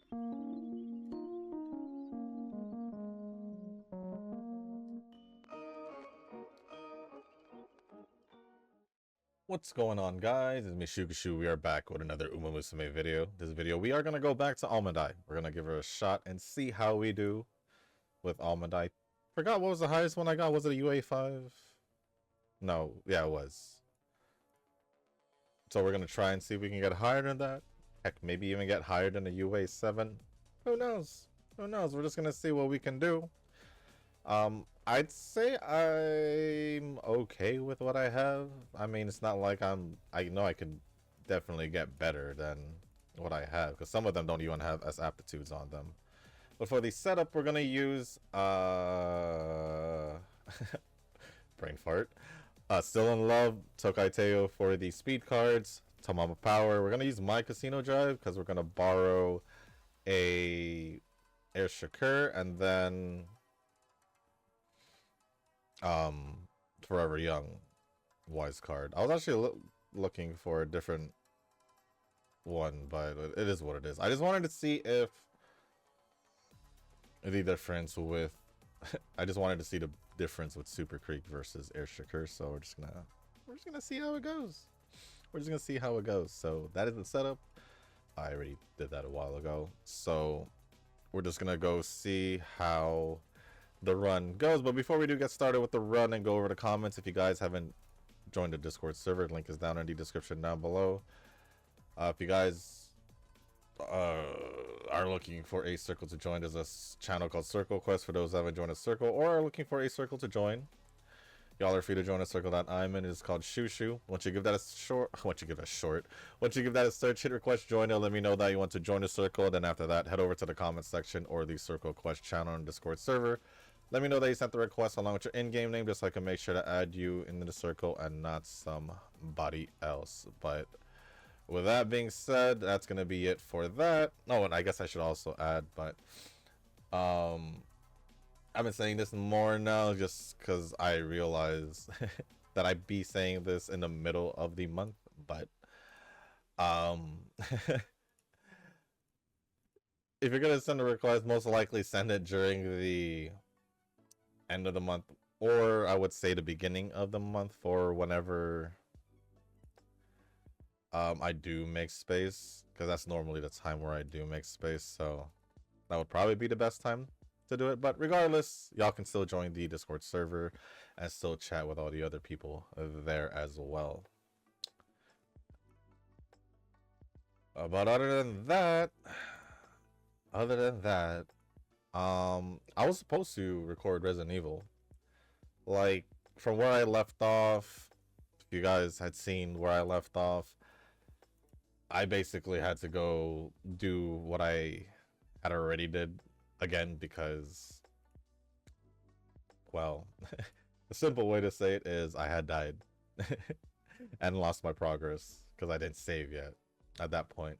What's going on, guys? It's me, Shukashu. We are back with another Musume video. This video, we are going to go back to Almond Eye. We're going to give her a shot and see how we do with Almond Eye. Forgot what was the highest one I got. Was it a UA5? No. Yeah, it was. So we're going to try and see if we can get higher than that. Heck, maybe even get higher than a UA7. Who knows? Who knows? We're just going to see what we can do. I'd say I'm okay with what I have. I mean, it's not like I know I could definitely get better than what I have, because some of them don't even have S aptitudes on them. But for the setup, we're gonna use brain fart. Still in Love, Tokai Teo for the speed cards, Tamama Power. We're gonna use My Casino Drive because we're gonna borrow a Air Shakur, and then Forever Young wise card. I was actually looking for a different one, but it is what it is. I just wanted to see if the difference with I just wanted to see the difference with Super Creek versus Air Shakur, so we're just gonna see how it goes. We're just gonna see how it goes. So that is the setup. I already did that a while ago, so we're just gonna go see how the run goes. But before we do get started with the run and go over the comments, if you guys haven't joined the Discord server, link is down in the description down below. If you guys are looking for a circle to join, there's a channel called Circle Quest for those that haven't joined a circle or are looking for a circle to join. Y'all are free to join a circle that I'm in. It's called Shushu. Once you give that a search, hit request join. It'll let me know that you want to join a circle. Then after that, head over to the comments section or the Circle Quest channel on the Discord server. Let me know that you sent the request along with your in-game name, just so I can make sure to add you into the circle and not somebody else. But with that being said, that's gonna be it for that. Oh, and I guess I should also add, but I've been saying this more now just because I realize that I be saying this in the middle of the month, but if you're gonna send a request, most likely send it during the end of the month, or I would say the beginning of the month, for whenever I do make space, because that's normally the time where I do make space, so that would probably be the best time to do it. But regardless, y'all can still join the Discord server and still chat with all the other people there as well. But other than that, I was supposed to record Resident Evil. Like, from where I left off, if you guys had seen where I left off, I basically had to go do what I had already did again because, well, the simple way to say it is I had died and lost my progress because I didn't save yet at that point.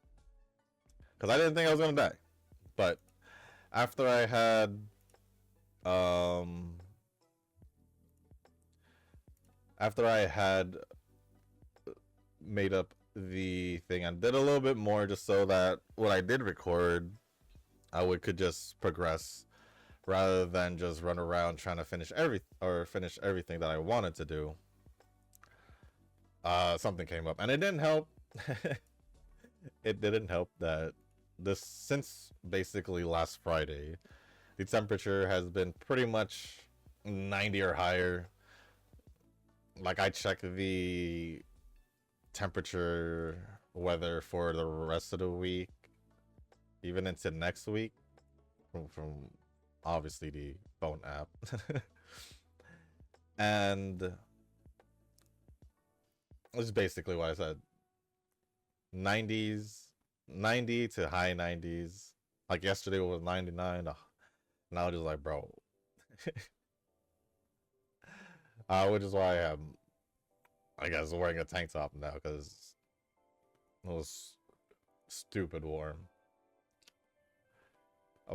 Because I didn't think I was going to die. But after I had made up the thing and did a little bit more just so that what I did record I could just progress rather than just run around trying to finish everything that I wanted to do. Something came up and it didn't help. It didn't help that since basically last Friday, the temperature has been pretty much 90 or higher. Like, I checked the temperature weather for the rest of the week, even into next week, from obviously the phone app. And it's basically what I said. 90 to high 90s. Like, yesterday was 99. And I was just like, bro. Which is why I'm, I guess, wearing a tank top now, because it was stupid warm.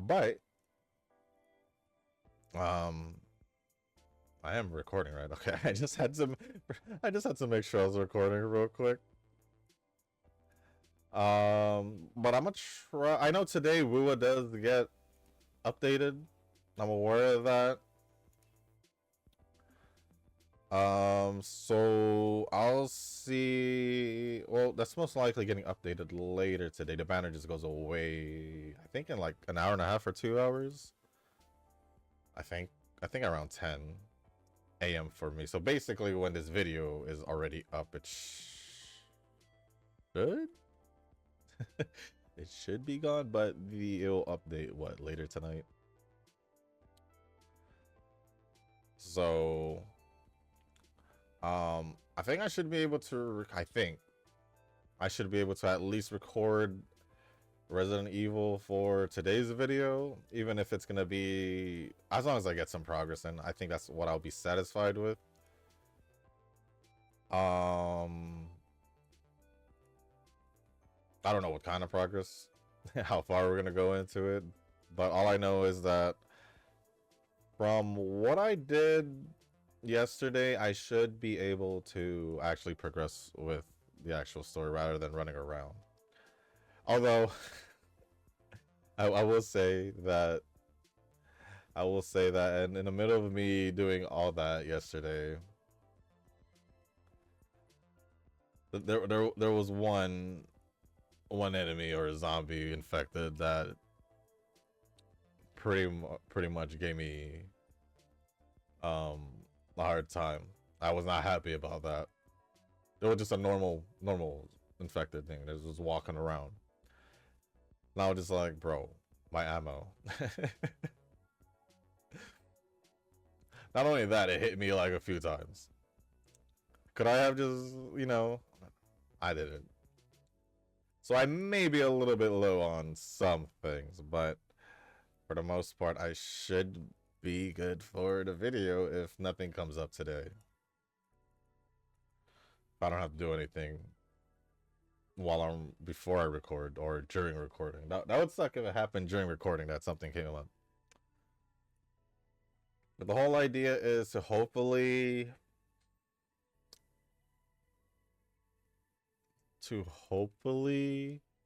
But I am recording, right? Okay, I just had to make sure I was recording real quick. But I'm gonna try. I know today Wua does get updated. I'm aware of that. So I'll see. Well, that's most likely getting updated later today. The banner just goes away, I think in like an hour and a half or 2 hours. I think around 10 a.m. for me. So basically when this video is already up, it should it should be gone, but it'll update what, later tonight. So I think I should be able to at least record Resident Evil for today's video, even if it's gonna be, as long as I get some progress in. I think that's what I'll be satisfied with. I don't know what kind of progress, how far we're gonna go into it, but all I know is that from what I did yesterday, I should be able to actually progress with the actual story rather than running around. Although I will say that and in the middle of me doing all that yesterday, there was one enemy or a zombie infected that pretty much gave me a hard time. I was not happy about that. It was just a normal infected thing that was just walking around. And I was just like, bro, my ammo. Not only that, it hit me like a few times. Could I have just, I didn't. So I may be a little bit low on some things, but for the most part, I should be good for the video if nothing comes up today. If I don't have to do anything before I record or during recording. That would suck if it happened during recording that something came up. But the whole idea is to hopefully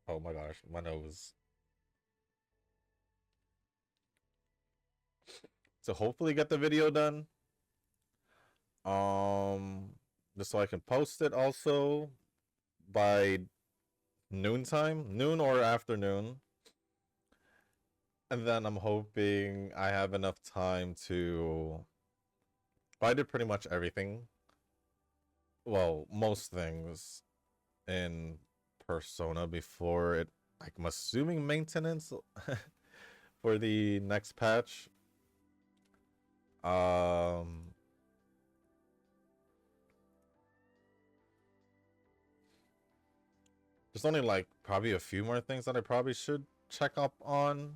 oh my gosh, my nose. To hopefully get the video done. Just so I can post it also by noon or afternoon. And then I'm hoping I have enough time to, I did pretty much everything. Well, most things in Persona before it, like, I'm assuming maintenance for the next patch. There's only like probably a few more things that I probably should check up on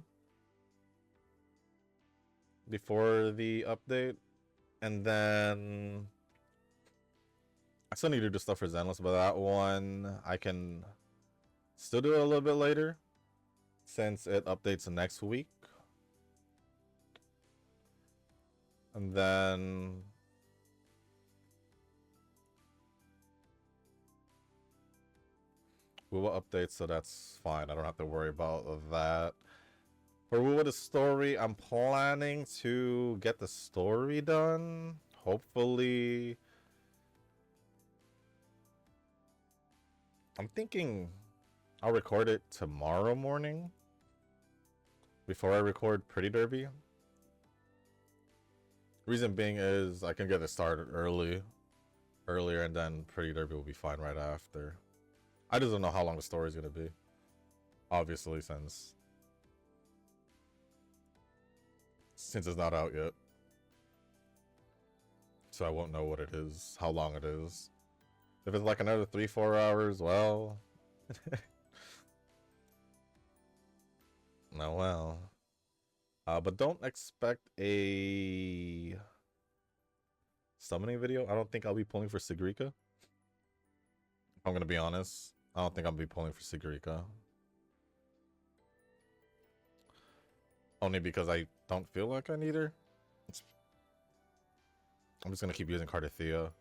before the update. And then I still need to do stuff for Zenless, but that one I can still do it a little bit later since it updates next week. And then Wuwa updates, so that's fine. I don't have to worry about that. For Wuwa the story, I'm planning to get the story done. Hopefully, I'm thinking I'll record it tomorrow morning before I record Pretty Derby. Reason being is I can get it started earlier, and then Pretty Derby will be fine right after. I just don't know how long the story is gonna be. Obviously, since it's not out yet, so I won't know what it is, how long it is. If it's like another 3-4 hours, well, no, well. But don't expect a summoning video. I don't think I'll be pulling for Sigrika. If I'm gonna be honest, I don't think I'll be pulling for Sigrika. Only because I don't feel like I need her. I'm just gonna keep using Cardathea.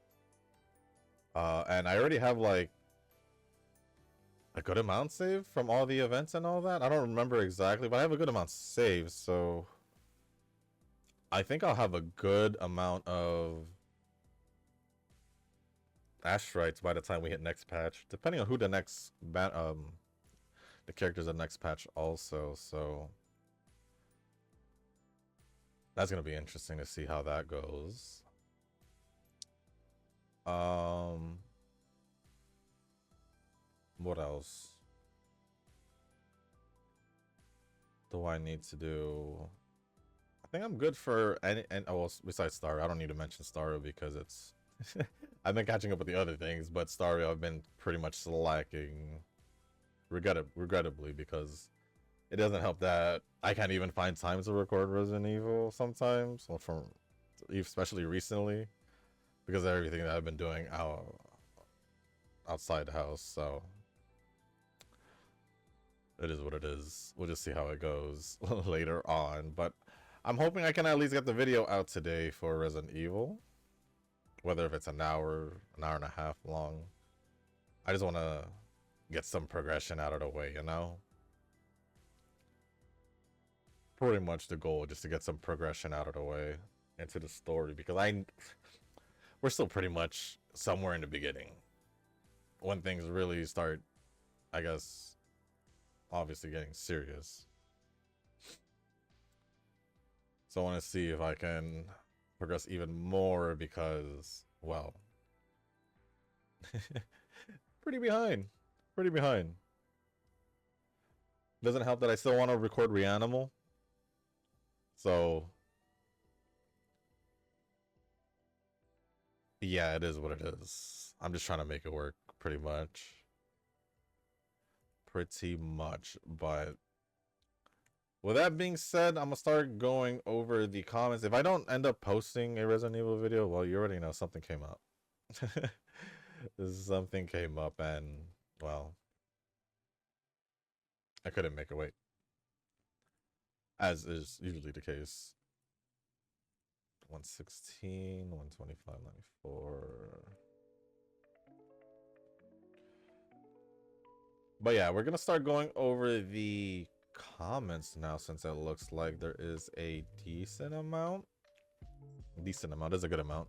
And I already have like a good amount saved from all the events and all that. I don't remember exactly, but I have a good amount saved, so I think I'll have a good amount of Ashrites by the time we hit next patch, depending on who the next the characters of the next patch also. So that's gonna be interesting to see how that goes. What else do I need to do? I think I'm good for any, and oh, well, besides Starry, I don't need to mention Starry because it's I've been catching up with the other things, but Starry I've been pretty much slacking, regrettably, because it doesn't help that I can't even find time to record Resident Evil sometimes, or from especially recently, because of everything that I've been doing outside the house. So it is what it is. We'll just see how it goes later on, but I'm hoping I can at least get the video out today for Resident Evil, whether if it's an hour and a half long. I just want to get some progression out of the way, you know? Pretty much the goal, just to get some progression out of the way into the story, because we're still pretty much somewhere in the beginning when things really start, I guess, obviously getting serious. So I want to see if I can progress even more because, well, pretty behind. Doesn't help that I still want to record Reanimal. So yeah, it is what it is. I'm just trying to make it work pretty much. But with that being said, I'm gonna start going over the comments. If I don't end up posting a Resident Evil video, well, you already know something came up. Something came up, and well, I couldn't make it wait, as is usually the case. 116, 125, 94. But yeah, we're gonna start going over the comments now, since it looks like there is a decent amount. Decent amount is a good amount.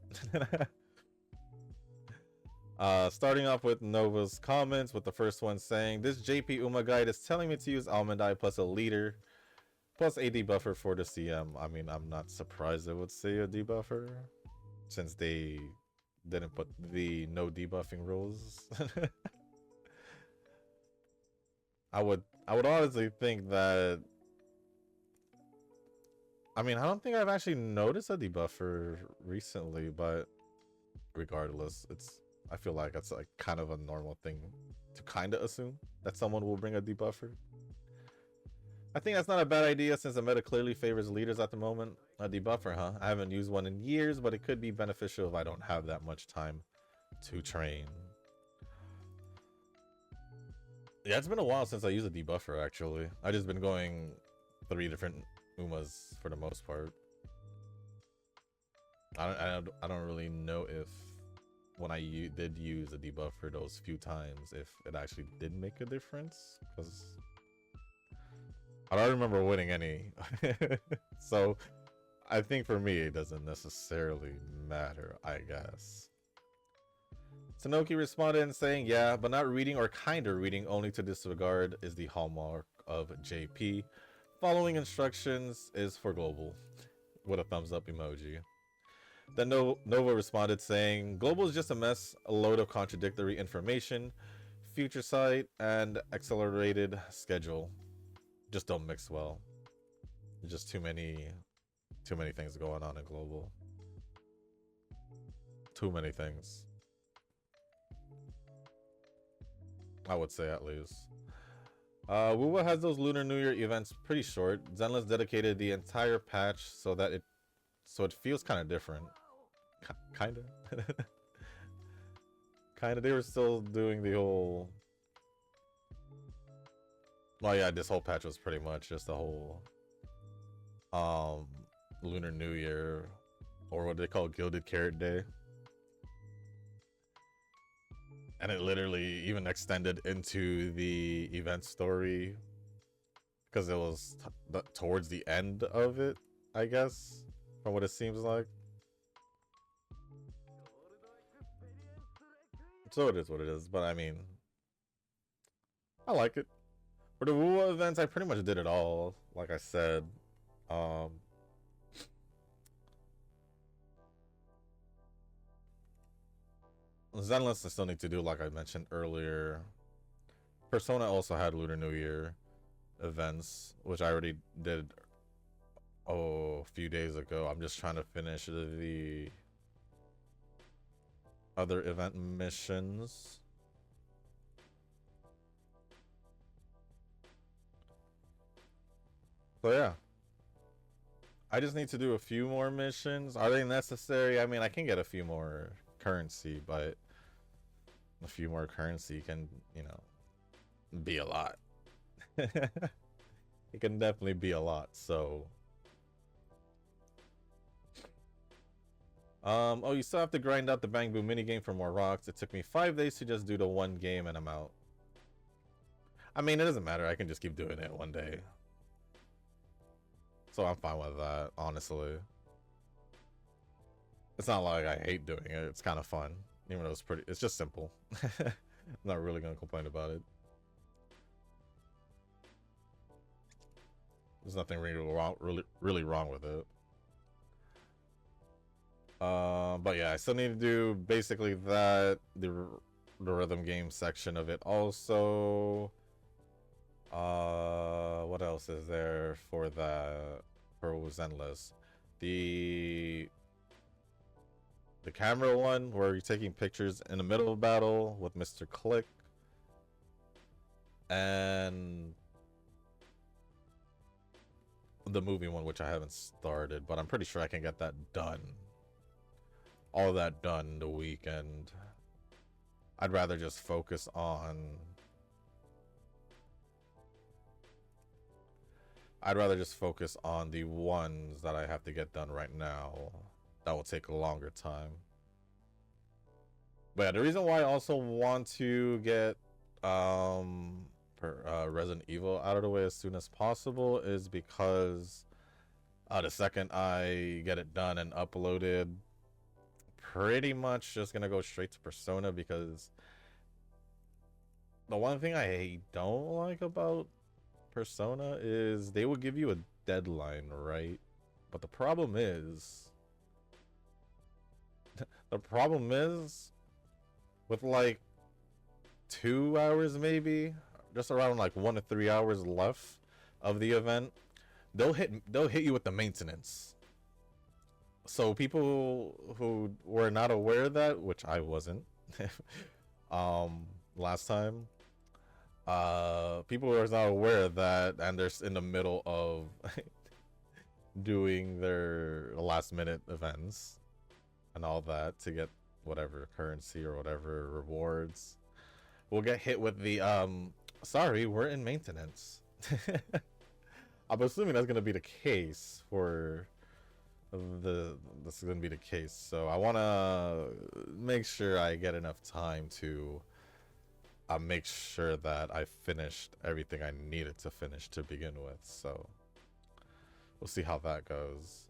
Starting off with Nova's comments, with the first one saying, "This JP Uma guide is telling me to use Almond Eye plus a leader plus a debuffer for the CM." I mean, I'm not surprised it would say a debuffer, since they didn't put the no debuffing rules. I would honestly think that, I mean, I don't think I've actually noticed a debuffer recently, but regardless, I feel like it's like kind of a normal thing to kind of assume that someone will bring a debuffer. I think that's not a bad idea, since the meta clearly favors leaders at the moment. A debuffer, huh? I haven't used one in years, but it could be beneficial if I don't have that much time to train. Yeah, it's been a while since I used a debuffer, actually. I just been going 3 different Umas for the most part. I don't really know if when I did use a debuffer those few times, if it actually did make a difference, because I don't remember winning any. So I think for me it doesn't necessarily matter, I guess. Sanoki responded and saying, "Yeah, but not reading, or kinda reading only to disregard, is the hallmark of JP. Following instructions is for global," with a thumbs up emoji. Then Nova responded saying, "Global is just a mess, a load of contradictory information, future sight, and accelerated schedule. Just don't mix well. Just too many things going on in global. Too many things, I would say, at least." Wuwa has those Lunar New Year events pretty short. Zenless dedicated the entire patch so it feels kind of different. Kinda. Kinda. They were still doing the whole... Well, yeah, this whole patch was pretty much just the whole Lunar New Year, or what they call Gilded Carrot Day. And it literally even extended into the event story because it was towards the end of it, I guess, from what it seems like. So it is what it is, but I mean, I like it. For the Woo events, I pretty much did it all, like I said. Zenless I still need to do, like I mentioned earlier. Persona also had Lunar New Year events, which I already did a few days ago. I'm just trying to finish the other event missions. So yeah, I just need to do a few more missions. Are they necessary? I mean, I can get a few more currency, but a few more currency can, you know, be a lot. It can definitely be a lot. So oh, you still have to grind out the Bang Boom minigame for more rocks. It took me 5 days to just do the one game and I'm out. I mean, it doesn't matter. I can just keep doing it one day. So I'm fine with that, honestly. It's not like I hate doing it. It's kind of fun. Even though it's just simple. I'm not really gonna complain about it. There's nothing really wrong with it. But yeah, I still need to do basically that, the rhythm game section of it also. What else is there for that, for Zenless? The camera one where you're taking pictures in the middle of battle with Mr. Click. And the movie one, which I haven't started, but I'm pretty sure I can get that done. All that done the weekend. I'd rather just focus on the ones that I have to get done right now. That will take a longer time. But yeah, the reason why I also want to get Resident Evil out of the way as soon as possible is because the second I get it done and uploaded, pretty much just gonna go straight to Persona, because the one thing I don't like about Persona is they will give you a deadline, right? But the problem is with like 2 hours, maybe just around like 1 to 3 hours left of the event, they'll hit you with the maintenance. So people who were not aware of that, which I wasn't, last time, people who are not aware of that, and they're in the middle of doing their last minute events and all that to get whatever currency or whatever rewards, will get hit with the sorry, we're in maintenance. I'm assuming that's gonna be the case for this is gonna be the case. So I wanna make sure I get enough time to make sure that I finished everything I needed to finish to begin with. So we'll see how that goes.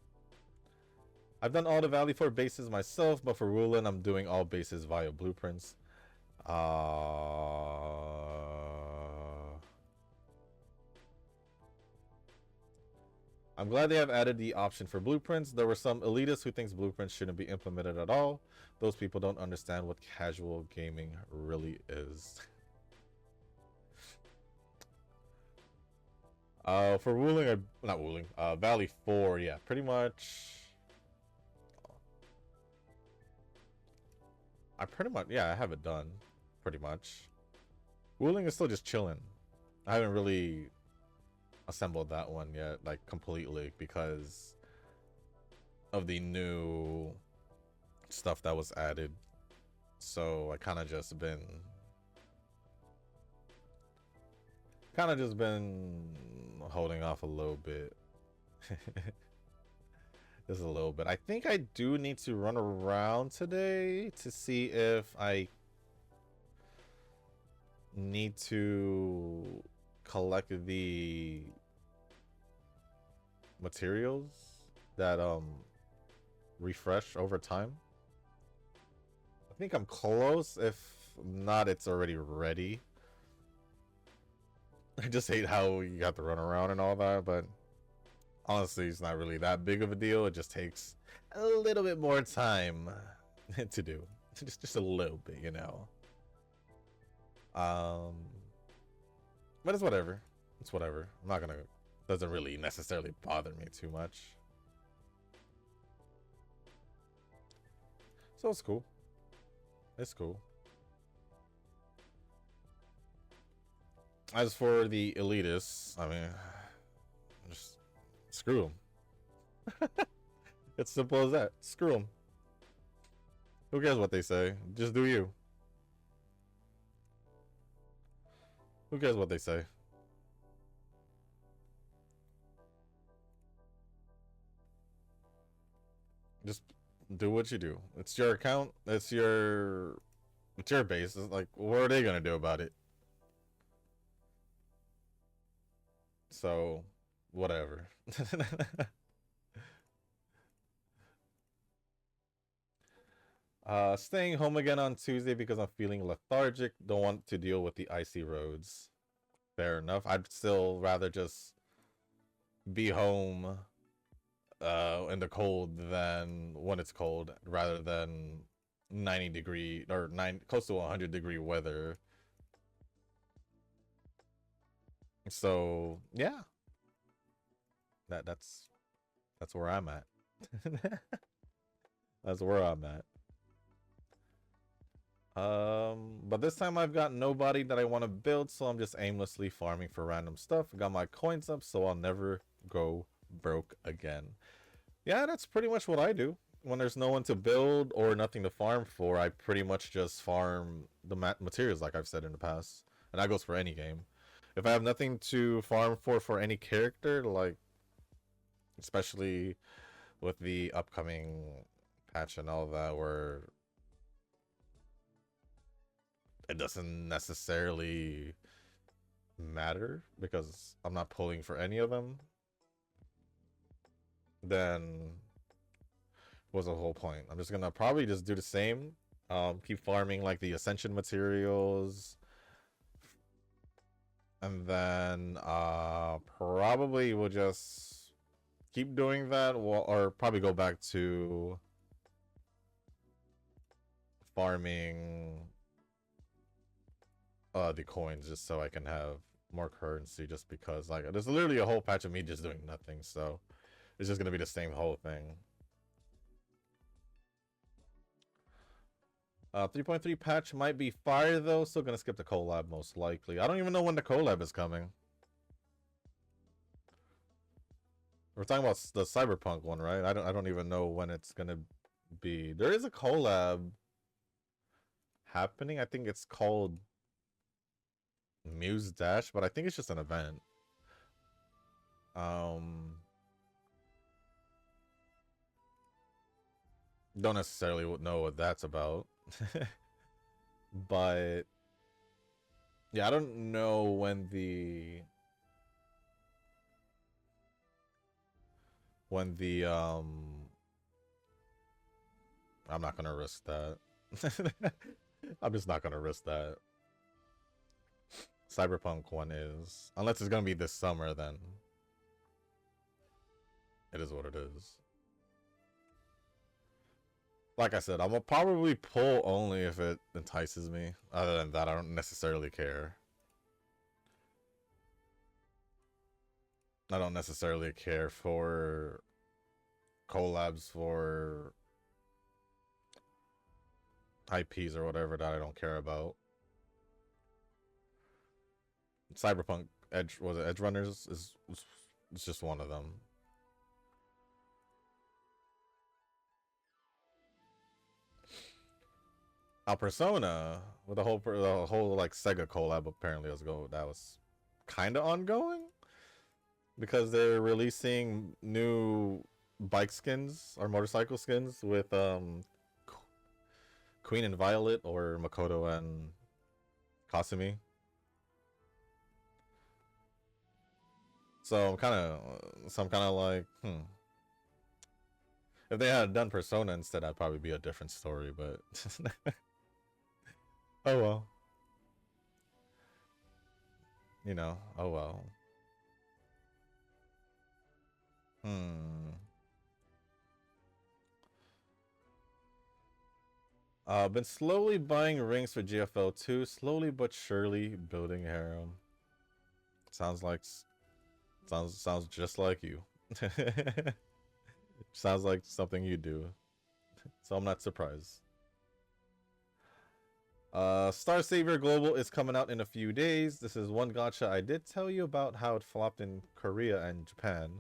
I've done all the Valley 4 bases myself, but for Wulin, I'm doing all bases via blueprints. I'm glad they have added the option for blueprints. There were some elitists who thinks blueprints shouldn't be implemented at all. Those people don't understand what casual gaming really is. For Wuling, not Wuling, Valley 4, yeah, pretty much. I have it done, pretty much. Wuling is still just chilling. I haven't really assembled that one yet, like completely, because of the new stuff that was added. So I kind of just been holding off a little bit. Just a little bit. I think I do need to run around today to see if I need to collect the materials that refresh over time. I think I'm close. If not, it's already ready. I just hate how you have to run around and all that, but honestly, it's not really that big of a deal. It just takes a little bit more time to do. Just a little bit, you know. But it's whatever. It's whatever. I'm not gonna. Doesn't really necessarily bother me too much. So it's cool. It's cool. As for the elitists, I mean, just screw them. It's simple as that. Screw them. Who cares what they say? Just do you. Who cares what they say? Just do what you do. It's your account. It's your base. It's like, what are they gonna do about it? So, whatever. Staying home again on Tuesday because I'm feeling lethargic. Don't want to deal with the icy roads. Fair enough. I'd still rather just be home in the cold than when it's cold, rather than 90-degree or close to 100-degree weather. So yeah, that's where I'm at. That's where I'm at. But this time I've got nobody that I want to build, so I'm just aimlessly farming for random stuff. Got my coins up, so I'll never go broke again. Yeah, that's pretty much what I do. When there's no one to build or nothing to farm for, I pretty much just farm the materials like I've said in the past. And that goes for any game. If I have nothing to farm for any character, like especially with the upcoming patch and all that, where it doesn't necessarily matter because I'm not pulling for any of them, then what's the whole point? I'm just gonna probably just do the same. Keep farming like the ascension materials, and then probably we'll just keep doing that, or probably go back to farming the coins just so I can have more currency, just because like there's literally a whole patch of me just doing nothing, so it's just gonna be the same whole thing. 3.3 patch might be fire though. Still gonna skip the collab most likely. I don't even know when the collab is coming. We're talking about the Cyberpunk one, right? I don't even know when it's gonna be. There is a collab happening. I think it's called Muse Dash, but I think it's just an event. Don't necessarily know what that's about. But yeah, I don't know when the I'm not gonna risk that. I'm just not gonna risk that. Cyberpunk one is, unless it's gonna be this summer, then it is what it is. Like I said, I'm gonna probably pull only if it entices me. Other than that, I don't necessarily care. I don't necessarily care for collabs for IPs or whatever that I don't care about. Cyberpunk Edge, was it Edge Runners? It's just one of them. Now Persona with the whole like Sega collab apparently that was kind of ongoing because they're releasing new bike skins or motorcycle skins with Queen and Violet or Makoto and Kasumi. So I'm kind of like, If they had done Persona instead, that'd probably be a different story. But oh well. You know, oh well. Been slowly buying rings for GFL 2, slowly but surely building harem. Sounds just like you. Sounds like something you do. So I'm not surprised. Star Savior Global is coming out in a few days. This is one gacha I did tell you about how it flopped in Korea and Japan.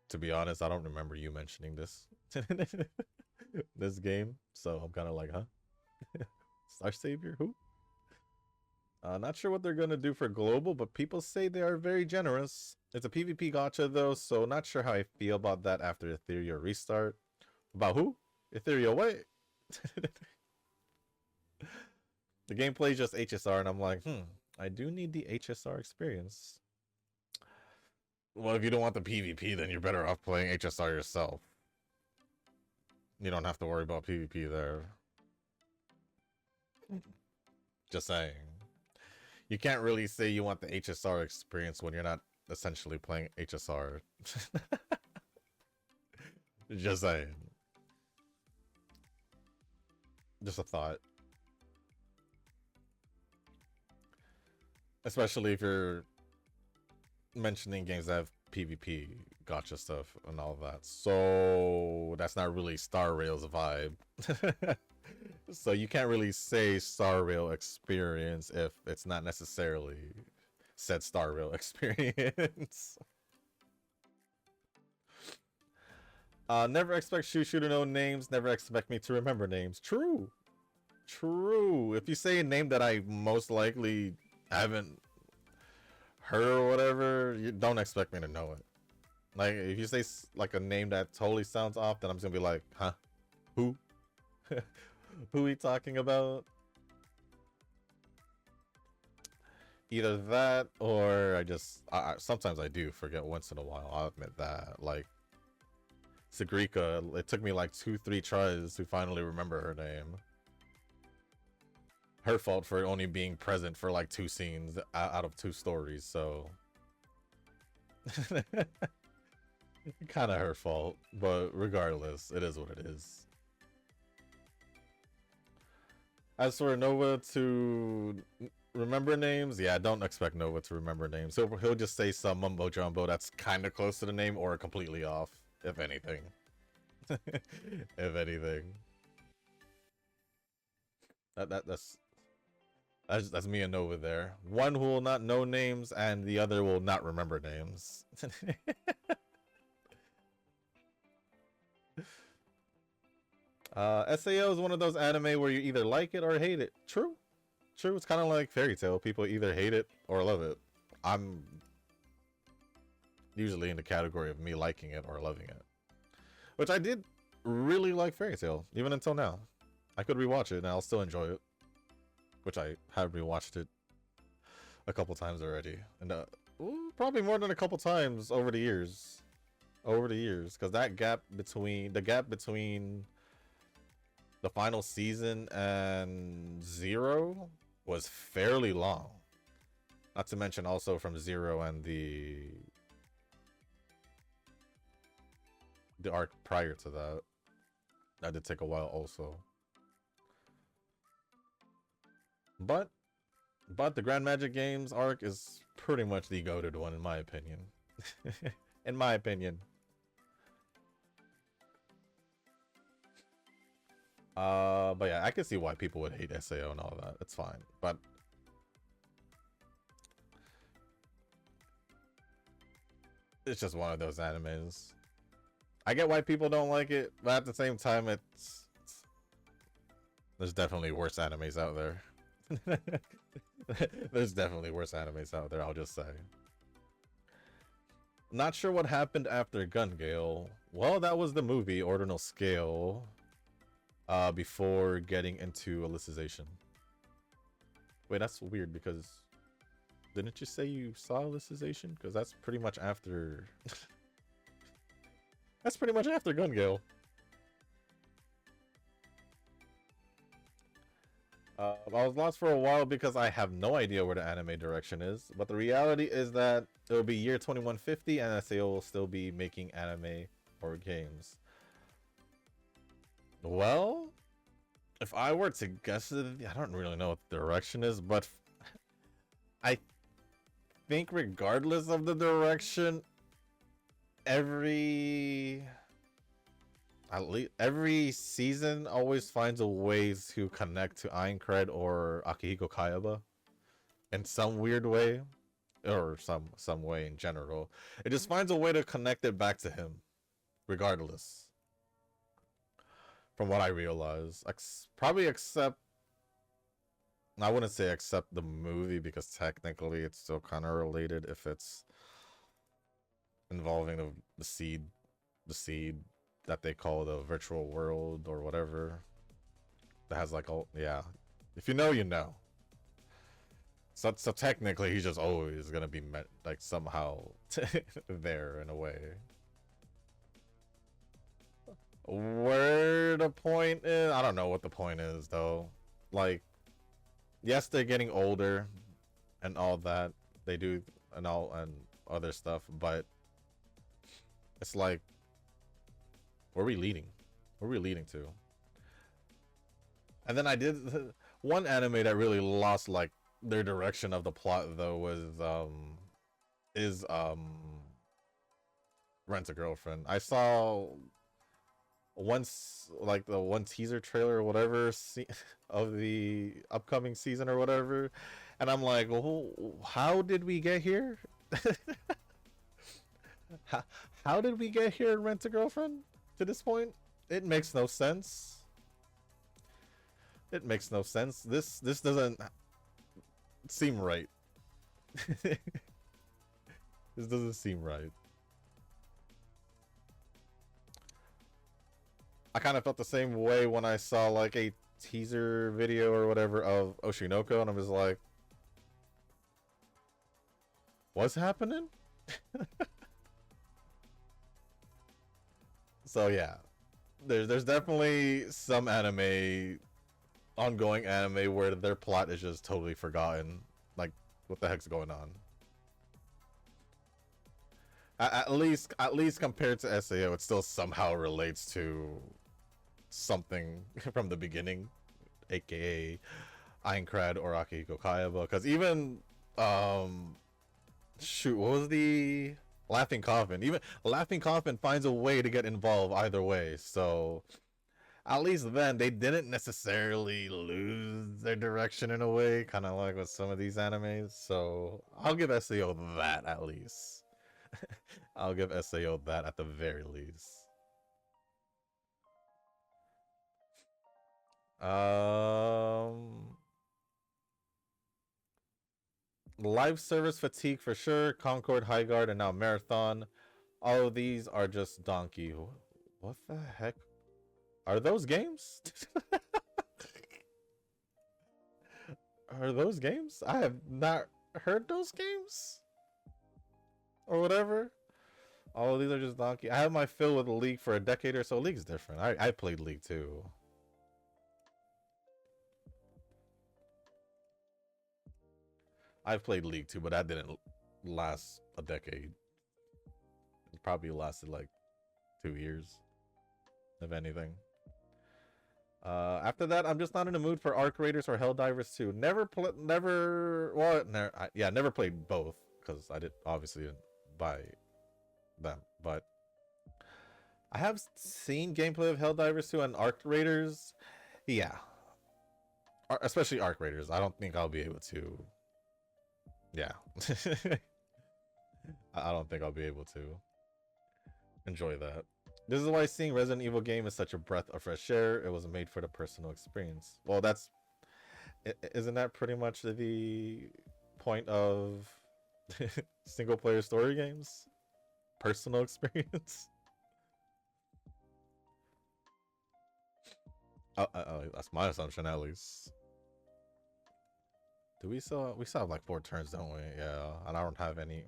To be honest, I don't remember you mentioning this. This game, so I'm kind of like, huh? Star Savior, who? Not sure what they're gonna do for global, but people say they are very generous. It's a PvP gacha though, so not sure how I feel about that after Ethereal restart. About who? Ethereal what? The gameplay is just HSR, and I'm like, I do need the HSR experience. Well, if you don't want the PvP, then you're better off playing HSR yourself. You don't have to worry about PvP there. Just saying. You can't really say you want the HSR experience when you're not essentially playing HSR. Just saying. Just a thought. Especially if you're mentioning games that have PvP gotcha stuff and all that. So that's not really Star Rail's vibe. So you can't really say Star Rail experience if it's not necessarily said Star Rail experience. Never expect Shushu to know names, never expect me to remember names. True. True. If you say a name that I most likely haven't heard or whatever, you don't expect me to know it. Like, if you say like a name that totally sounds off, then I'm just gonna be like, huh? Who? Who are we talking about? Either that, or I sometimes I do forget once in a while. I'll admit that. Like, Sagrika, it took me like 2-3 tries to finally remember her name. Her fault for only being present for like 2 scenes out of 2 stories, so kind of her fault, but regardless, it is what it is. As for Nova to remember names, yeah, don't expect Nova to remember names. He'll just say some mumbo jumbo that's kind of close to the name or completely off, if anything. If anything. That's me and Nova there. One who will not know names and the other will not remember names. SAO is one of those anime where you either like it or hate it. True. True. It's kind of like Fairy Tail. People either hate it or love it. I'm usually in the category of me liking it or loving it. Which I did really like Fairy Tail, even until now. I could rewatch it and I'll still enjoy it. Which I have rewatched it a couple times already. And probably more than a couple times over the years. Because that gap between the final season and Zero was fairly long. Not to mention also from Zero and the arc prior to that. That did take a while also. But the Grand Magic Games arc is pretty much the goated one in my opinion. In my opinion. But yeah, I can see why people would hate SAO and all that. It's fine. But it's just one of those animes. I get why people don't like it, but at the same time, there's definitely worse animes out there. There's definitely worse animes out there, I'll just say. Not sure what happened after Gun Gale. Well, that was the movie, Ordinal Scale. Before getting into Alicization. Wait, that's weird because Didn't you say you saw Alicization? Because that's pretty much after. That's pretty much after Gun Gale. I was lost for a while because I have no idea where the anime direction is. But the reality is that it will be year 2150 and SAO will still be making anime or games. Well, if I were to guess it, I don't really know what the direction is, but I think regardless of the direction, every season always finds a way to connect to Aincrad or Akihiko Kayaba in some weird way, or some way in general. It just finds a way to connect it back to him, regardless. From what I realize, probably except, I wouldn't say except the movie, because technically it's still kind of related if it's involving the seed that they call the virtual world or whatever. That has like, oh yeah, if you know, you know. So technically he's just always gonna be met like somehow there in a way. Where the point is, I don't know what the point is though. Like, yes, they're getting older and all that they do and other stuff, but it's like, where are we leading? Where are we leading to? And then I did one anime that really lost like their direction of the plot though was Rent a Girlfriend. I saw once like the one teaser trailer or whatever of the upcoming season or whatever, and I'm like, well, how did we get here? how did we get here in Rent a Girlfriend to this point? It makes no sense. It makes no sense. This doesn't seem right. This doesn't seem right. I kind of felt the same way when I saw like a teaser video or whatever of Oshinoko, and I was like, what's happening? So yeah, there's definitely some ongoing anime where their plot is just totally forgotten. Like, what the heck's going on? At least compared to SAO, it still somehow relates to something from the beginning, aka Aincrad or Akihiko Kayaba. Because even shoot, what was the Laughing Coffin? Even Laughing Coffin finds a way to get involved either way. So at least then they didn't necessarily lose their direction in a way, kind of like with some of these animes. So I'll give SAO that at least. I'll give SAO that at the very least. Live service fatigue for sure. Concord, Highguard, and now Marathon. All of these are just donkey. What the heck? Are those games? Are those games? I have not heard those games. Or whatever. All of these are just donkey. I have my fill with League for a decade or so. League's different. I played League too. I've played League too, but that didn't last a decade. It probably lasted like 2 years, if anything. After that, I'm just not in the mood for Arc Raiders or Helldivers 2. Never played both because I obviously didn't buy them, but I have seen gameplay of Helldivers 2 and Arc Raiders. Yeah, especially Arc Raiders. I don't think I'll be able to. Yeah, I don't think I'll be able to enjoy that. This is why seeing Resident Evil game is such a breath of fresh air. It was made for the personal experience. Well, isn't that pretty much the point of single player story games? Personal experience. That's my assumption, at least. Do we still have like 4 turns, don't we? Yeah, and I don't have any.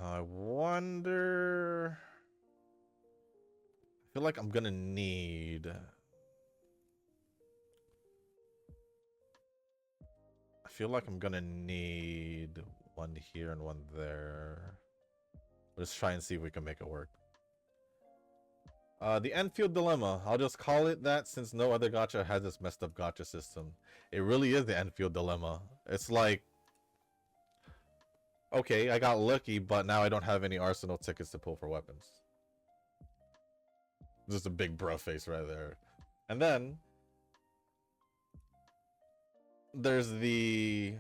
I wonder. I feel like I'm gonna need. I feel like I'm gonna need one here and one there. Let's try and see if we can make it work. The Enfield Dilemma. I'll just call it that since no other gacha has this messed up gacha system. It really is the Enfield Dilemma. It's like, okay, I got lucky, but now I don't have any arsenal tickets to pull for weapons. Just a big bruh face right there. And then there's the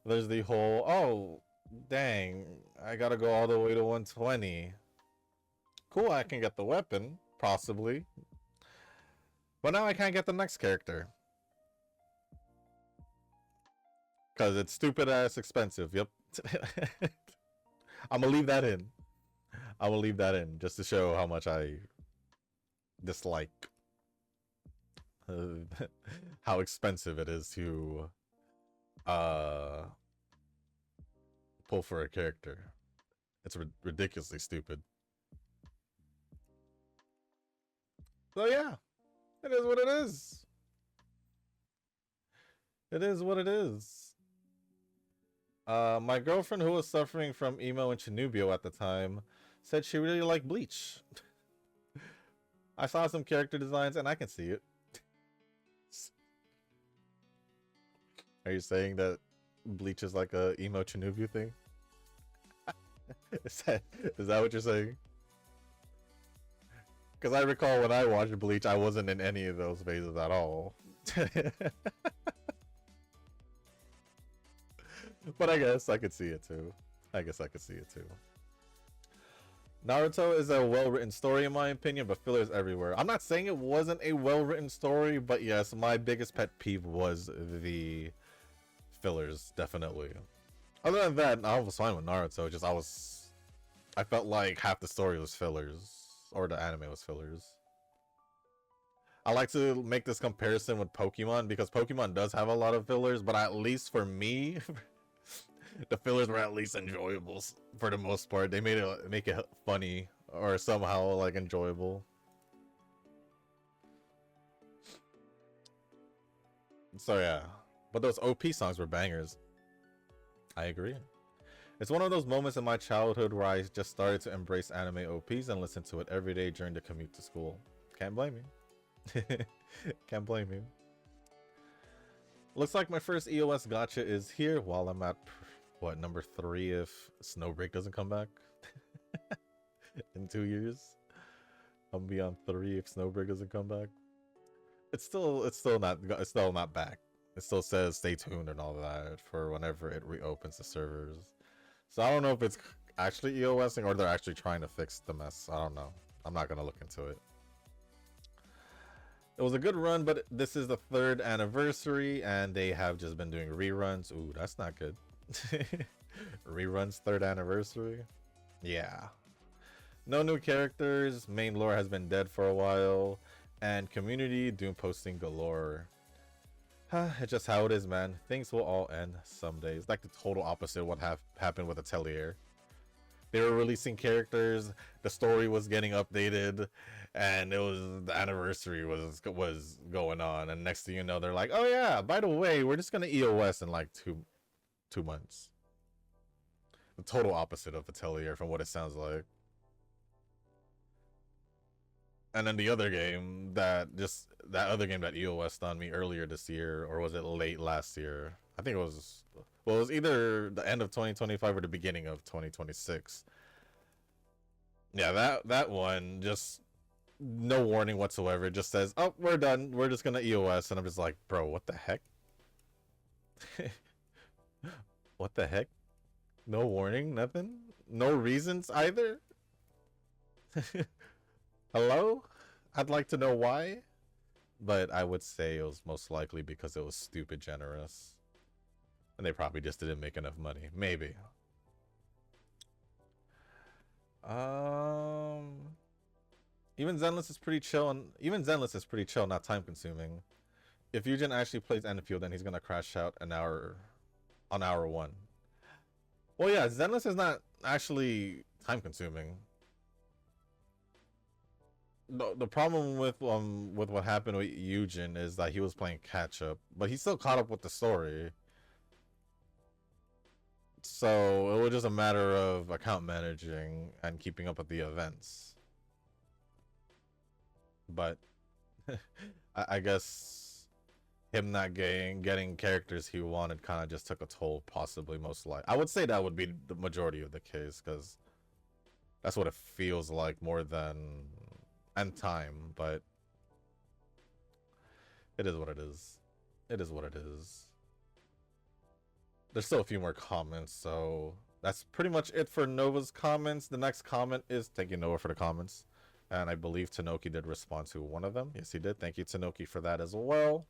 there's the whole, oh dang, I gotta go all the way to 120. Cool, I can get the weapon, possibly. But now I can't get the next character. Because it's stupid ass expensive, yep. I'm gonna leave that in. I will leave that in just to show how much I dislike how expensive it is to pull for a character. It's ridiculously stupid. So yeah, it is what it is. It is what it is. My girlfriend, who was suffering from emo and Chinubio at the time, said she really liked Bleach. I saw some character designs and I can see it. Are you saying that Bleach is like a emo Chinubio thing? Is that what you're saying? Because I recall when I watched Bleach, I wasn't in any of those phases at all. But I guess I could see it too. Naruto is a well-written story in my opinion, but fillers everywhere. I'm not saying it wasn't a well-written story, but yes, my biggest pet peeve was the fillers, definitely. Other than that, I was fine with Naruto. Just I felt like half the story was fillers. Or the anime was fillers. I like to make this comparison with Pokemon because Pokemon does have a lot of fillers, but at least for me, the fillers were at least enjoyable for the most part. They make it funny or somehow like enjoyable. So yeah, but those OP songs were bangers. I agree. It's one of those moments in my childhood where I just started to embrace anime OPs and listen to it every day during the commute to school. Can't blame you. Can't blame you. Looks like my first EOS gacha is here while I'm at, what, number 3 if Snowbreak doesn't come back? In 2 years? I'll be on 3 if Snowbreak doesn't come back. It's still not back. It still says stay tuned and all that for whenever it reopens the servers. So I don't know if it's actually EOSing or they're actually trying to fix the mess. I don't know. I'm not going to look into it. It was a good run, but this is the 3rd anniversary and they have just been doing reruns. Ooh, that's not good. Reruns 3rd anniversary? Yeah. No new characters. Main lore has been dead for a while. And community doom posting galore. It's just how it is, man. Things will all end someday. It's like the total opposite of what happened with Atelier. They were releasing characters, the story was getting updated, and it was the anniversary was going on, and next thing you know, they're like, oh yeah, by the way, we're just gonna EOS in like two months. The total opposite of Atelier from what it sounds like. And then the other game that EOS'd on me earlier this year, or was it late last year? I think it was, well, it was either the end of 2025 or the beginning of 2026. Yeah, that one, just no warning whatsoever. It just says, oh, we're done. We're just gonna EOS. And I'm just like, bro, what the heck? What the heck? No warning, nothing? No reasons either? Hello? I'd like to know why. But I would say it was most likely because it was stupid generous. And they probably just didn't make enough money. Maybe. Even Zenless is pretty chill, and even Zenless is pretty chill, not time consuming. If Eugen actually plays Enfield, then he's gonna crash out an hour on hour 1. Well, yeah, Zenless is not actually time consuming. The problem with what happened with Eugen is that he was playing catch up, but he still caught up with the story. So it was just a matter of account managing and keeping up with the events. But I guess him not getting characters he wanted kind of just took a toll, possibly, most likely. I would say that would be the majority of the case, because that's what it feels like more than end time, but it is what it is. It is what it is. There's still a few more comments, so that's pretty much it for Nova's comments. The next comment is, thank you, Nova, for the comments. And I believe Tanoki did respond to one of them. Yes, he did. Thank you, Tanoki, for that as well.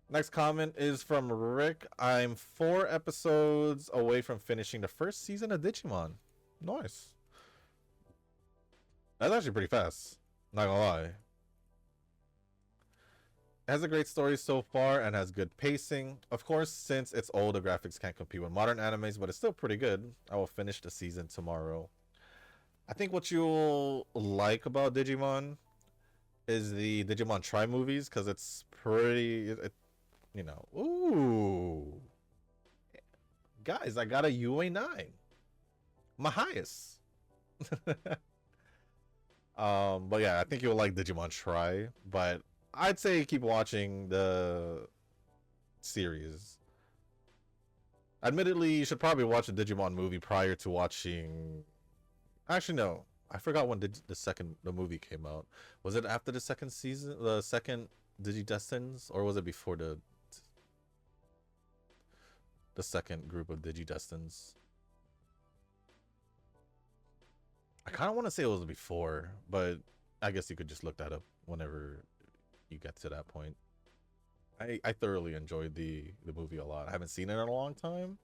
Next comment is from Rick. I'm 4 episodes away from finishing the first season of Digimon. Nice. That's actually pretty fast. Not gonna lie. It has a great story so far and has good pacing. Of course, since it's old, the graphics can't compete with modern animes, but it's still pretty good. I will finish the season tomorrow. I think what you'll like about Digimon is the Digimon Tri movies, because it's pretty, you know. Ooh. Guys, I got a UA9. My highest. But yeah, I think you'll like Digimon Tri, but I'd say keep watching the series. Admittedly, you should probably watch the Digimon movie prior to watching... Actually, no. I forgot when the movie came out. Was it after the second season, the second Digidestins, or was it before the second group of Digidestins? I kind of want to say it was before, but I guess you could just look that up whenever you get to that point. I thoroughly enjoyed the movie a lot. I haven't seen it in a long time,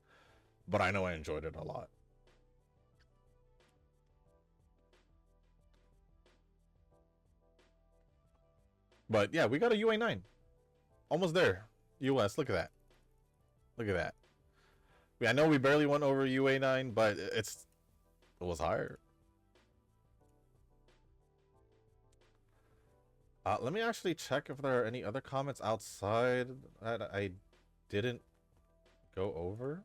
but I know I enjoyed it a lot. But yeah, we got a UA9. Almost there. US, look at that. Look at that. I know we barely went over UA9, but it was higher. Let me actually check if there are any other comments outside that I didn't go over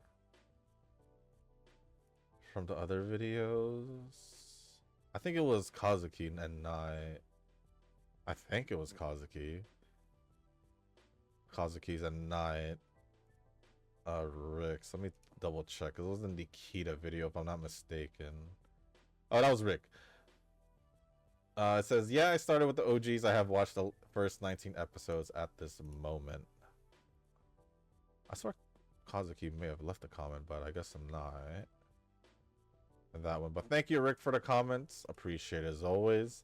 from the other videos. I think it was Kazuki and Nai. I think it was Kazuki. Kazuki's and Nai. Rick's. Let me double check. It was in the Kita video, if I'm not mistaken. Oh, that was Rick. It says, yeah, I started with the OGs. I have watched the first 19 episodes at this moment. I swear Kazuki may have left a comment, but I guess I'm not. That one. But thank you, Rick, for the comments. Appreciate it as always.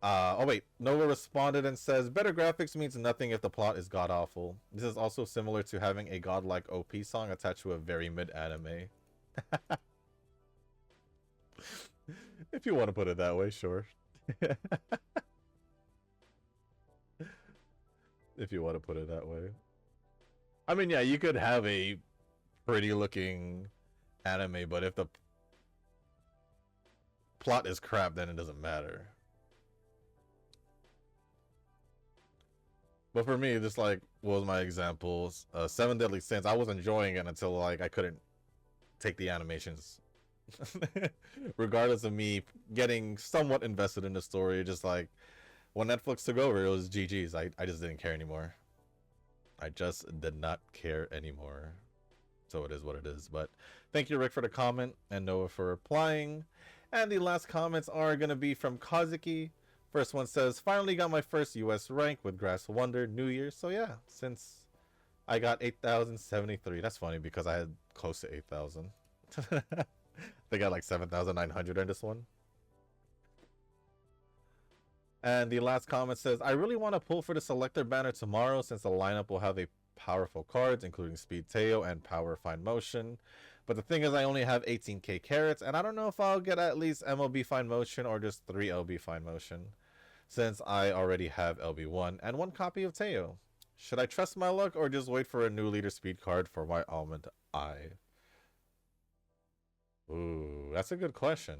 Oh, wait. Nova responded and says, better graphics means nothing if the plot is god-awful. This is also similar to having a godlike OP song attached to a very mid-anime. If you want to put it that way, sure. If you want to put it that way. I mean, yeah, you could have a pretty looking anime, but if the plot is crap, then it doesn't matter. But for me, just like, what was my examples? Seven Deadly Sins, I was enjoying it until like I couldn't take the animations. Regardless of me getting somewhat invested in the story, just like when Netflix took over, it was GG's. I just didn't care anymore. I just did not care anymore. So it is what it is. But thank you, Rick, for the comment, and Noah for replying. And the last comments are going to be from Kazuki. First one says, finally got my first US rank with Grass Wonder New Year. So yeah, since I got 8,073. That's funny because I had close to 8,000. They got like 7,900 in this one. And the last comment says, I really want to pull for the selector banner tomorrow since the lineup will have a powerful cards, including Speed Teo and Power Fine Motion. But the thing is, I only have 18k carats, and I don't know if I'll get at least MLB Fine Motion or just 3 LB Fine Motion, since I already have LB1 and 1 copy of Teo. Should I trust my luck or just wait for a new leader speed card for my Almond Eye? Ooh, that's a good question.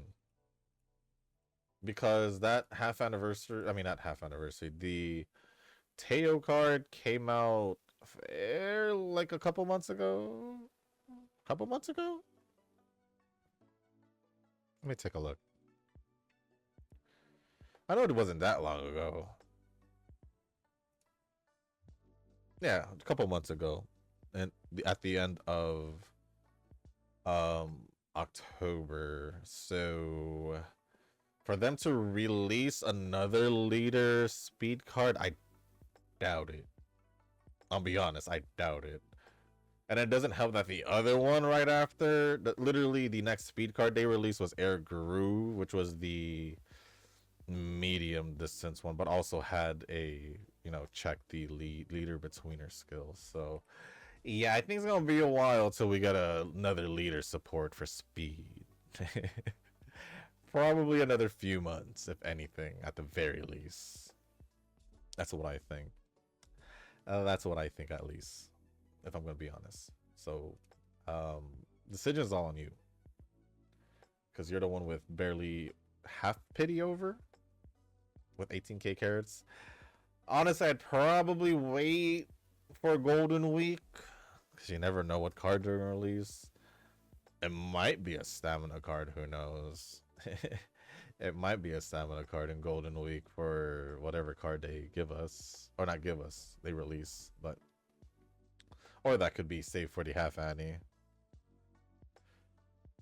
Because that half anniversary, I mean, not half anniversary, the Teo card came out like a couple months ago. Couple months ago? Let me take a look. I know it wasn't that long ago. Yeah, a couple months ago. And at the end of October. So for them to release another leader speed card, I doubt it. I'll be honest, I doubt it. And it doesn't help that the other one right after, literally the next speed card they released was Air Guru, which was the medium distance one, but also had a, you know, check the leader betweener skills. So yeah, I think it's gonna be a while till we get another leader support for speed. Probably another few months, if anything, at the very least. That's what I think. That's what I think, at least, if I'm gonna be honest. So decision's all on you, because you're the one with barely half pity over with 18k carats. Honestly, I'd probably wait for Golden Week, because you never know what card they're gonna release. It might be a stamina card, who knows. It might be a stamina card in Golden Week for whatever card they give us, or not give us, they release. But or that could be saved for the half Annie.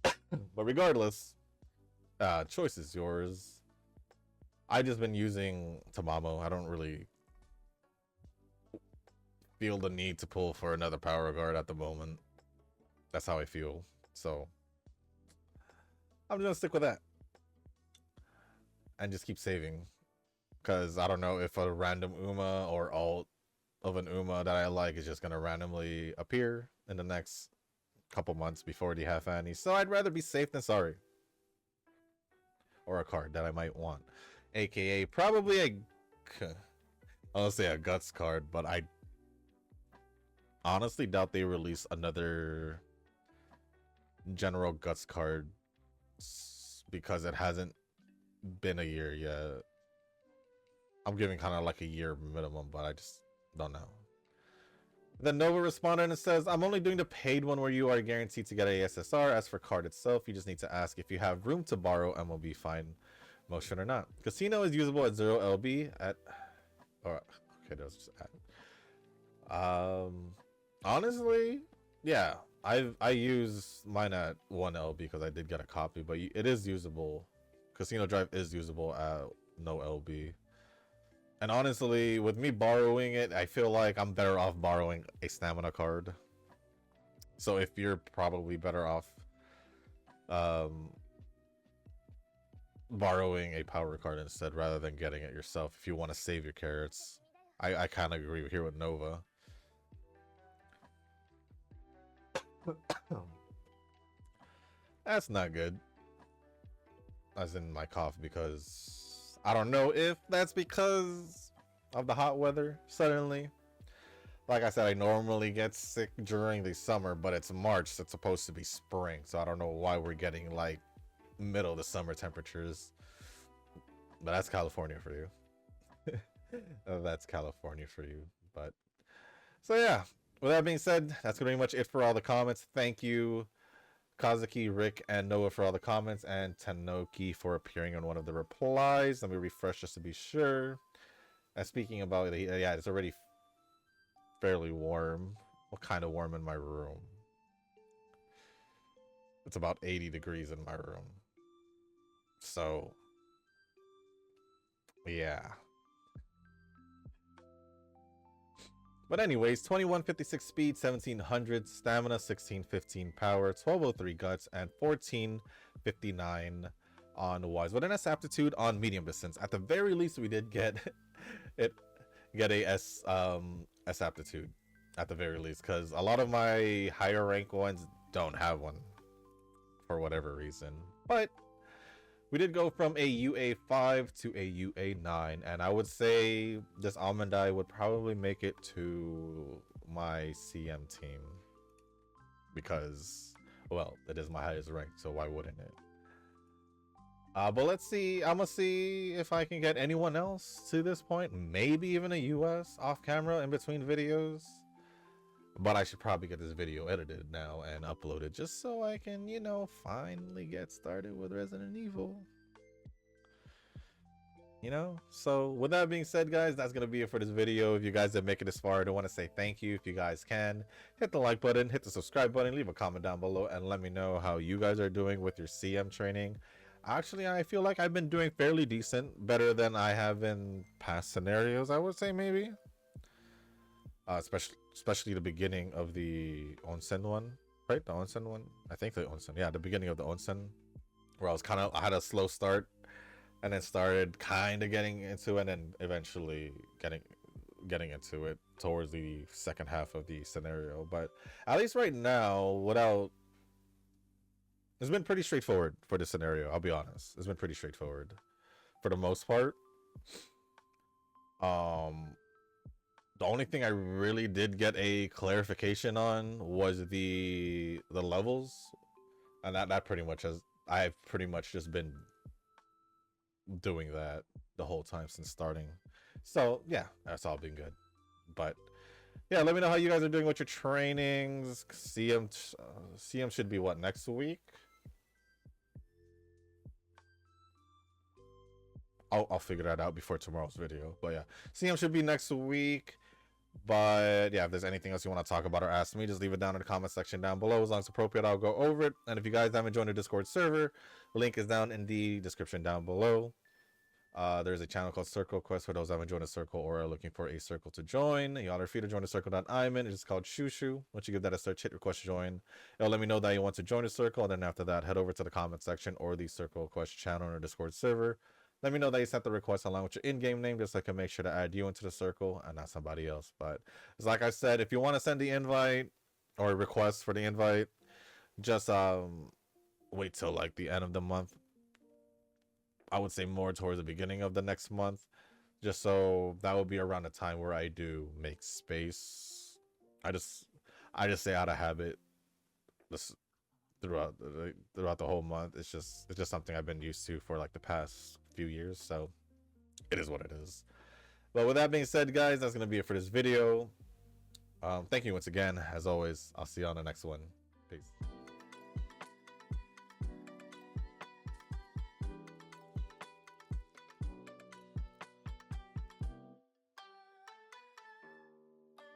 But regardless, choice is yours. I just been using Tamamo. I don't really feel the need to pull for another power guard at the moment. That's how I feel. So I'm just gonna stick with that and just keep saving, because I don't know if a random Uma or alt of an Uma that I like is just gonna randomly appear in the next couple months before the half Annie. So I'd rather be safe than sorry. Or a card that I might want, aka probably I'll say a guts card, but I honestly doubt they release another general guts card because it hasn't been a year yet. I'm giving kind of like a year minimum, but I just don't know. Then Nova responded and says, I'm only doing the paid one where you are guaranteed to get a SSR. As for card itself, you just need to ask if you have room to borrow MLB Fine Motion or not. Casino is usable at 0 LB at, or okay, that was just at. Honestly, yeah, I use mine at 1 LB because I did get a copy, but it is usable. Casino Drive is usable at no LB. And honestly, with me borrowing it, I feel like I'm better off borrowing a stamina card. So if you're probably better off borrowing a power card instead rather than getting it yourself if you want to save your carrots. I kind of agree here with Nova. That's not good. As in my cough, because I don't know if that's because of the hot weather suddenly. Like I said, I normally get sick during the summer, but it's March, so it's supposed to be spring. So I don't know why we're getting like middle of the summer temperatures. But that's California for you. That's California for you. But so yeah, with that being said, that's pretty much it for all the comments. Thank you, Kazuki, Rick, and Noah for all the comments, and Tanoki for appearing on one of the replies. Let me refresh just to be sure. And speaking about it, yeah, it's already fairly warm. What kind of warm in my room? It's about 80 degrees in my room. So, yeah. But anyways, 2156 speed, 1700 stamina, 1615 power, 1203 guts, and 1459 on wise. With an S aptitude on medium distance. At the very least, we did get a S aptitude at the very least, because a lot of my higher rank ones don't have one. for whatever reason. But we did go from a UA5 to a UA9, and I would say this Almond Eye would probably make it to my CM team because, well, it is my highest rank, so why wouldn't it? But let's see. I'm gonna see if I can get anyone else to this point. Maybe even a US off camera in between videos. But I should probably get this video edited now and uploaded just so I can, you know, finally get started with Resident Evil. You know? So with that being said, guys, that's gonna be it for this video. If you guys have made it this far, I want to say thank you. If you guys can, hit the like button, hit the subscribe button, leave a comment down below, and let me know how you guys are doing with your CM training. Actually, I feel like I've been doing fairly decent, better than I have in past scenarios, I would say, maybe. Especially the beginning of the onsen one, right? The onsen one? I think the onsen. Yeah, the beginning of the onsen, where I had a slow start, and then started kind of getting into it, and eventually getting into it towards the second half of the scenario. But at least right now, it's been pretty straightforward for this scenario. I'll be honest. It's been pretty straightforward for the most part. The only thing I really did get a clarification on was the levels, and that pretty much I've pretty much just been doing that the whole time since starting. So yeah, that's all been good. But yeah, let me know how you guys are doing with your trainings. CM should be what, next week? I'll figure that out before tomorrow's video. But yeah, CM should be next week. But yeah, if there's anything else you want to talk about or ask me, just leave it down in the comment section down below. As long as appropriate, I'll go over it. And if you guys haven't joined the Discord server, link is down in the description down below. There's a channel called Circle Quest for those who haven't joined a circle or are looking for a circle to join. Y'all are free to join the circle.I'm in. It's called Shushu. Once you give that a search, hit request to join. It'll let me know that you want to join the circle. And then after that, head over to the comment section or the Circle Quest channel or Discord server. Let me know that you sent the request along with your in-game name, just so I can make sure to add you into the circle and not somebody else. But it's like I said, if you want to send the invite or a request for the invite, just wait till like the end of the month. I would say more towards the beginning of the next month, just so that will be around the time where I do make space. I just say out of habit this throughout the whole month. It's just something I've been used to for like the past few years, so it is what it is. But with that being said, guys, that's gonna be it for this video. Thank you once again. As always, I'll see you on the next one. Peace.